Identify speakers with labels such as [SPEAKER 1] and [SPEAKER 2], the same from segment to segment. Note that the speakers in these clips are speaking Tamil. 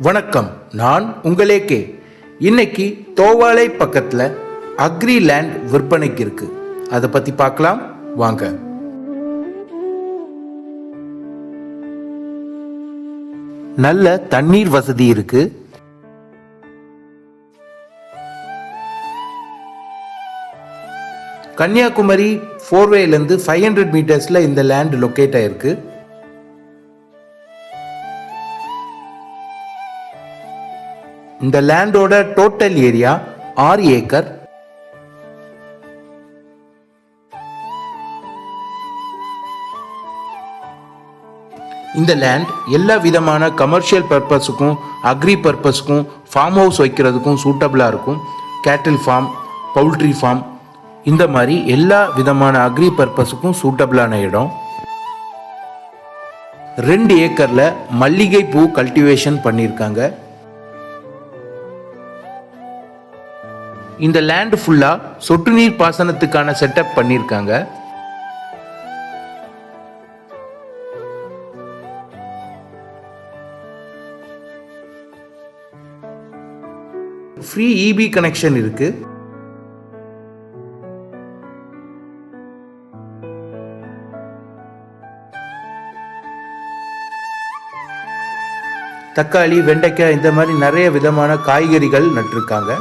[SPEAKER 1] வணக்கம், நான் உங்களே கே. இன்னைக்கு தோவாளை பக்கத்தில் அக்ரி லேண்ட் விற்பனைக்கு இருக்கு. அதை பத்தி பார்க்கலாம் வாங்க. நல்ல தண்ணீர் வசதி இருக்கு. கன்னியாகுமரி 4வேலேருந்து 500 மீட்டர்ஸ்ல இந்த லேண்ட் லொக்கேட் ஆயிருக்கு. இந்த லேண்டோட டோட்டல் ஏரியா 6 ஏக்கர். இந்த லேண்ட் எல்லா விதமான கமர்ஷியல் பர்பஸுக்கும் அக்ரி பர்பஸுக்கும் ஃபார்ம் ஹவுஸ் வைக்கிறதுக்கும் சூட்டபிளாக இருக்கும். கேட்டில் ஃபார்ம், பவுல்ட்ரி ஃபார்ம், இந்த மாதிரி எல்லா விதமான அக்ரி பர்பஸுக்கும் சூட்டபிளான இடம். 2 ஏக்கரில் மல்லிகை பூ கல்டிவேஷன் பண்ணியிருக்காங்க. இந்த லேண்ட் ஃபுல்லா சொட்டு நீர் பாசனத்துக்கான செட்டப் பண்ணியிருக்காங்க. ஃப்ரீ இபி கனெக்ஷன் இருக்கு. தக்காளி, வெண்டைக்காய் இந்த மாதிரி நிறைய விதமான காய்கறிகள் நட்டிருக்காங்க.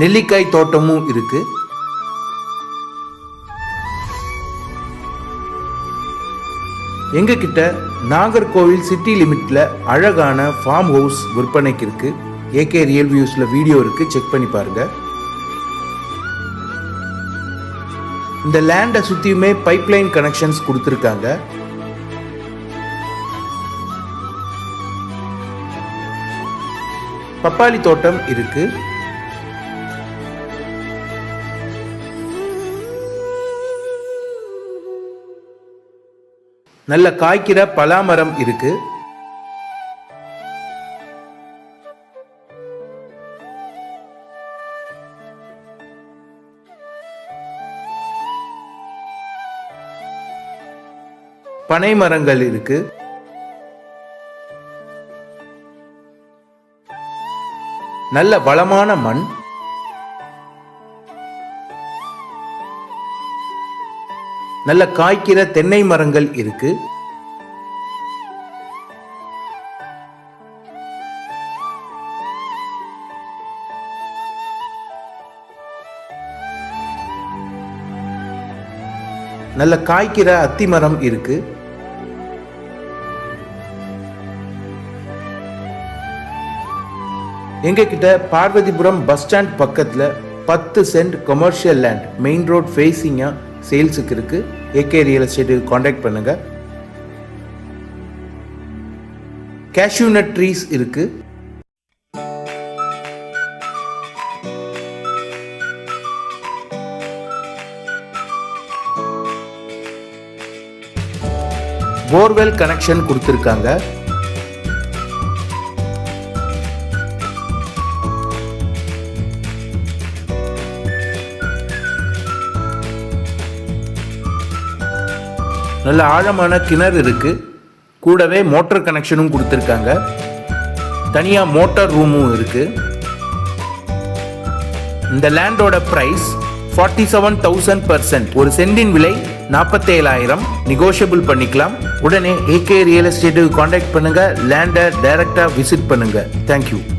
[SPEAKER 1] நெல்லிக்காய் தோட்டமும் இருக்கு. எங்க கிட்ட நாகர்கோவில் சிட்டி லிமிட்ல அழகான ஃபார்ம் ஹவுஸ் விற்பனைக்கு இருக்கு. ஏகே ரியல் வியூஸ்ல வீடியோ இருக்கு, செக் பண்ணி பாருங்க. இந்த லேண்டை சுத்தியுமே பைப்லைன் கனெக்ஷன்ஸ் கொடுத்திருக்காங்க. பப்பாளி தோட்டம் இருக்கு. நல்ல காய்க்கிற பலாமரம் இருக்கு. பனை மரங்கள் இருக்கு. நல்ல வளமான மண். நல்ல காய்க்கிற தென்னை மரங்கள் இருக்கு. நல்ல காய்க்கிற அத்தி மரம் இருக்கு. எங்க கிட்ட பார்வதிபுரம் பஸ் ஸ்டாண்ட் பக்கத்துல 10 cent commercial land main road ஃபேஸிங்கா சேல்ஸுக்கு இருக்கு. ஏகே ரியல் எஸ்டேட்டுக்கு காண்டாக்ட் பண்ணுங்க. கேஷ்யூ நட் ட்ரீஸ் இருக்கு. போர்வெல் கனெக்ஷன் கொடுத்திருக்காங்க. நல்ல ஆழமான கிணறு இருக்கு. கூடவே மோட்டார் கனெக்ஷனும் கொடுத்திருக்காங்க. தனியா மோட்டார் ரூமும் இருக்கு. இந்த லேண்டோட பிரைஸ் 47,000 ஒரு சென்டின் விலை 47,000. நெகோஷியபிள் பண்ணிக்கலாம். உடனே ஏகே ரியல் எஸ்டேட்டுக்கு காண்டாக்ட் பண்ணுங்க. லேண்டை டைரக்டா விசிட் பண்ணுங்க. தேங்க்யூ.